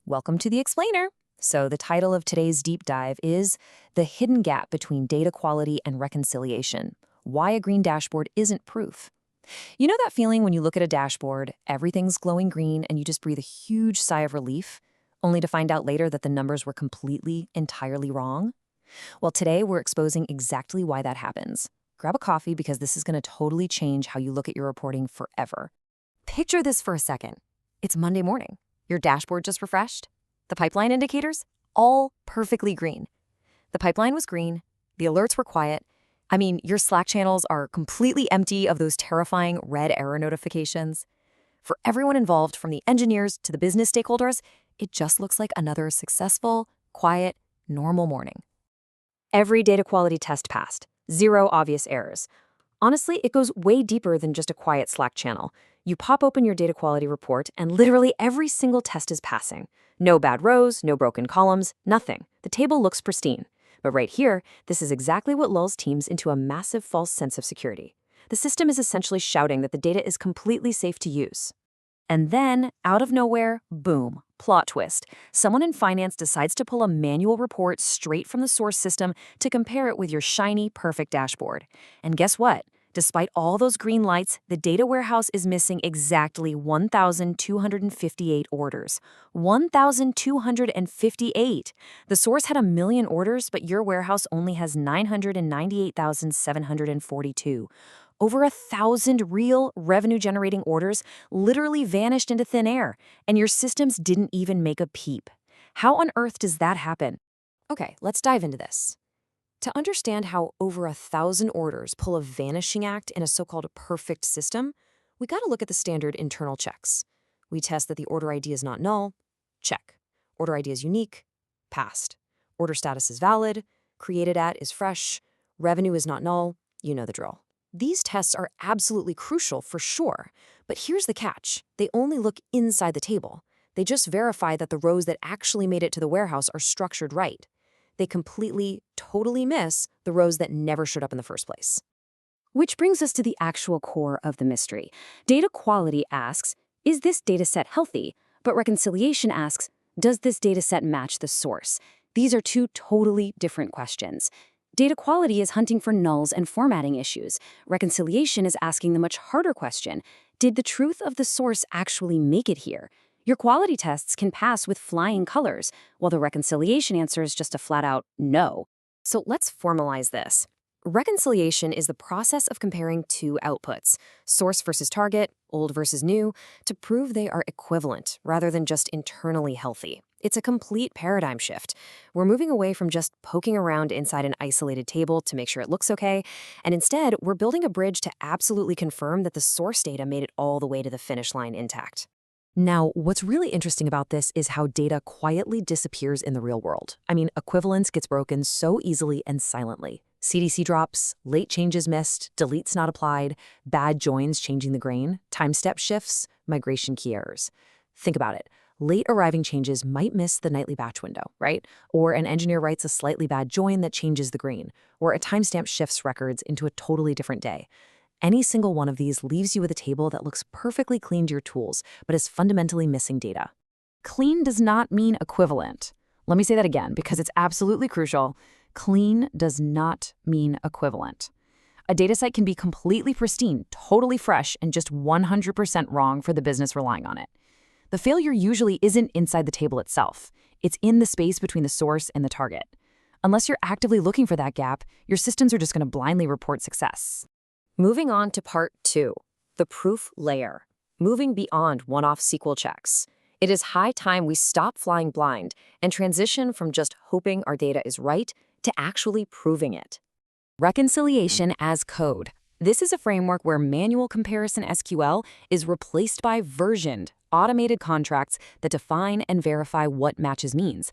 Welcome to the Explainer. So the title of today's deep dive is The Hidden Gap Between Data Quality and Reconciliation, Why a Green Dashboard Isn't Proof. You know that feeling when you look at a dashboard, everything's glowing green, and you just breathe a huge sigh of relief, only to find out later that the numbers were completely, entirely wrong? Well, today we're exposing exactly why that happens. Grab a coffee because this is going to totally change how you look at your reporting forever. Picture this for a second. It's Monday morning. Your dashboard just refreshed. The pipeline indicators, all perfectly green. The pipeline was green. The alerts were quiet. I mean, your Slack channels are completely empty of those terrifying red error notifications. For everyone involved, from the engineers to the business stakeholders, it just looks like another successful, quiet, normal morning. Every data quality test passed. Zero obvious errors. Honestly, it goes way deeper than just a quiet Slack channel. You pop open your data quality report, and literally every single test is passing. No bad rows, no broken columns, nothing. The table looks pristine. But right here, this is exactly what lulls teams into a massive false sense of security. The system is essentially shouting that the data is completely safe to use. And then, out of nowhere, boom, plot twist. Someone in finance decides to pull a manual report straight from the source system to compare it with your shiny, perfect dashboard. And guess what? Despite all those green lights, the data warehouse is missing exactly 1,258 orders. 1,258! The source had 1 million orders, but your warehouse only has 998,742. Over 1,000 real revenue-generating orders literally vanished into thin air, and your systems didn't even make a peep. How on earth does that happen? Okay, let's dive into this. To understand how over 1,000 orders pull a vanishing act in a so-called perfect system, we gotta look at the standard internal checks. We test that the order ID is not null, check. Order ID is unique, passed. Order status is valid, created at is fresh, revenue is not null, you know the drill. These tests are absolutely crucial for sure, but here's the catch. They only look inside the table. They just verify that the rows that actually made it to the warehouse are structured right. They completely, totally miss the rows that never showed up in the first place. Which brings us to the actual core of the mystery. Data quality asks, is this dataset healthy? But reconciliation asks, does this dataset match the source? These are two totally different questions. Data quality is hunting for nulls and formatting issues. Reconciliation is asking the much harder question, did the truth of the source actually make it here? Your quality tests can pass with flying colors, while the reconciliation answer is just a flat-out no. So let's formalize this. Reconciliation is the process of comparing two outputs, source versus target, old versus new, to prove they are equivalent rather than just internally healthy. It's a complete paradigm shift. We're moving away from just poking around inside an isolated table to make sure it looks okay, and instead, we're building a bridge to absolutely confirm that the source data made it all the way to the finish line intact. Now, what's really interesting about this is how data quietly disappears in the real world. I mean, equivalence gets broken so easily and silently. CDC drops, late changes missed, deletes not applied, bad joins changing the grain, time step shifts, migration key errors. Think about it. Late arriving changes might miss the nightly batch window, right? Or an engineer writes a slightly bad join that changes the grain, or a timestamp shifts records into a totally different day. Any single one of these leaves you with a table that looks perfectly clean to your tools, but is fundamentally missing data. Clean does not mean equivalent. Let me say that again, because it's absolutely crucial. Clean does not mean equivalent. A dataset can be completely pristine, totally fresh, and just 100% wrong for the business relying on it. The failure usually isn't inside the table itself. It's in the space between the source and the target. Unless you're actively looking for that gap, your systems are just going to blindly report success. Moving on to part 2, the proof layer. Moving beyond one-off SQL checks. It is high time we stop flying blind and transition from just hoping our data is right to actually proving it. Reconciliation as code. This is a framework where manual comparison SQL is replaced by versioned, automated contracts that define and verify what matches means.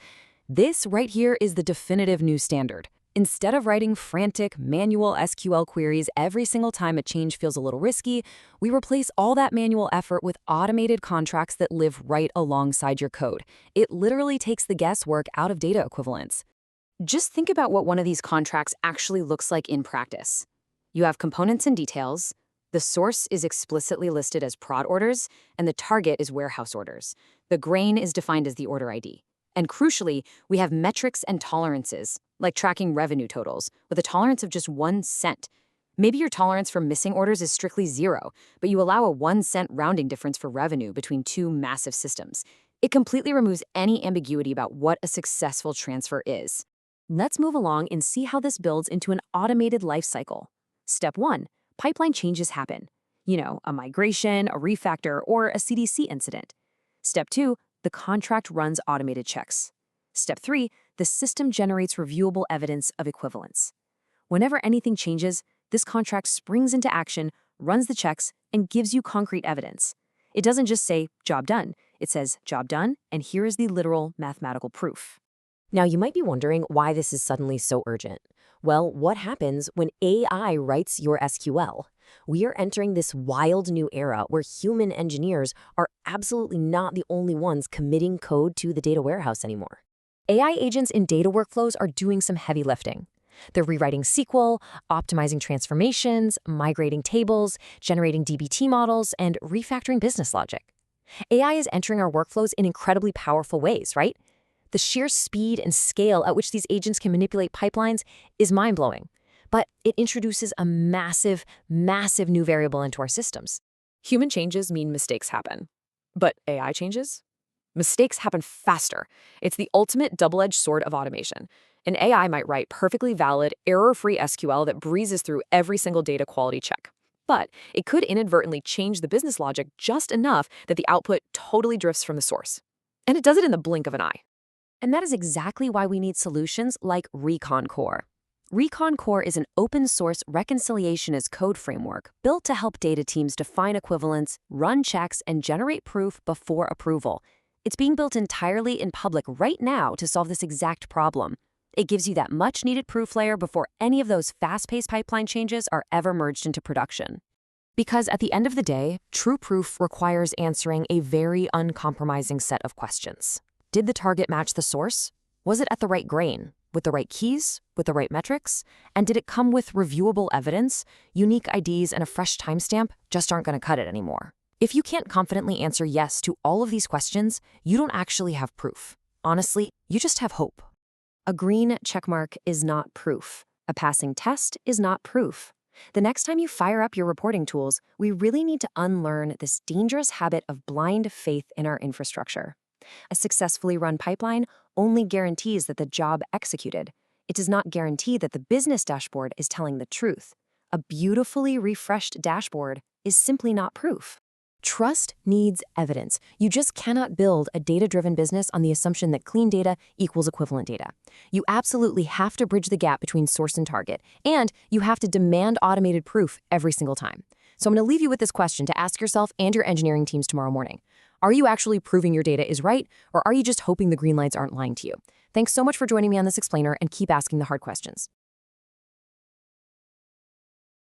This right here is the definitive new standard. Instead of writing frantic, manual SQL queries every single time a change feels a little risky, we replace all that manual effort with automated contracts that live right alongside your code. It literally takes the guesswork out of data equivalence. Just think about what one of these contracts actually looks like in practice. You have components and details, the source is explicitly listed as prod orders, and the target is warehouse orders. The grain is defined as the order ID. And crucially, we have metrics and tolerances, like tracking revenue totals, with a tolerance of just 1 cent. Maybe your tolerance for missing orders is strictly 0, but you allow a 1 cent rounding difference for revenue between two massive systems. It completely removes any ambiguity about what a successful transfer is. Let's move along and see how this builds into an automated life cycle. Step 1, pipeline changes happen. A migration, a refactor, or a CDC incident. Step 2, the contract runs automated checks. Step 3, the system generates reviewable evidence of equivalence. Whenever anything changes, this contract springs into action, runs the checks, and gives you concrete evidence. It doesn't just say, job done. It says, job done, and here is the literal mathematical proof. Now, you might be wondering why this is suddenly so urgent. Well, what happens when AI writes your SQL? We are entering this wild new era where human engineers are absolutely not the only ones committing code to the data warehouse anymore. AI agents in data workflows are doing some heavy lifting. They're rewriting SQL, optimizing transformations, migrating tables, generating dbt models, and refactoring business logic. AI is entering our workflows in incredibly powerful ways, right? The sheer speed and scale at which these agents can manipulate pipelines is mind-blowing. But it introduces a massive, massive new variable into our systems. Human changes mean mistakes happen. But AI changes? Mistakes happen faster. It's the ultimate double-edged sword of automation. An AI might write perfectly valid, error-free SQL that breezes through every single data quality check. But it could inadvertently change the business logic just enough that the output totally drifts from the source. And it does it in the blink of an eye. And that is exactly why we need solutions like Recon Core. Recon Core is an open-source reconciliation as code framework built to help data teams define equivalence, run checks, and generate proof before approval. It's being built entirely in public right now to solve this exact problem. It gives you that much-needed proof layer before any of those fast-paced pipeline changes are ever merged into production. Because at the end of the day, true proof requires answering a very uncompromising set of questions. Did the target match the source? Was it at the right grain, with the right keys, with the right metrics? And did it come with reviewable evidence? Unique IDs and a fresh timestamp just aren't going to cut it anymore. If you can't confidently answer yes to all of these questions, you don't actually have proof. Honestly, you just have hope. A green checkmark is not proof. A passing test is not proof. The next time you fire up your reporting tools, we really need to unlearn this dangerous habit of blind faith in our infrastructure. A successfully run pipeline only guarantees that the job executed. It does not guarantee that the business dashboard is telling the truth. A beautifully refreshed dashboard is simply not proof. Trust needs evidence. You just cannot build a data-driven business on the assumption that clean data equals equivalent data. You absolutely have to bridge the gap between source and target, and you have to demand automated proof every single time. So I'm going to leave you with this question to ask yourself and your engineering teams tomorrow morning. Are you actually proving your data is right, or are you just hoping the green lights aren't lying to you? Thanks so much for joining me on this explainer, and keep asking the hard questions.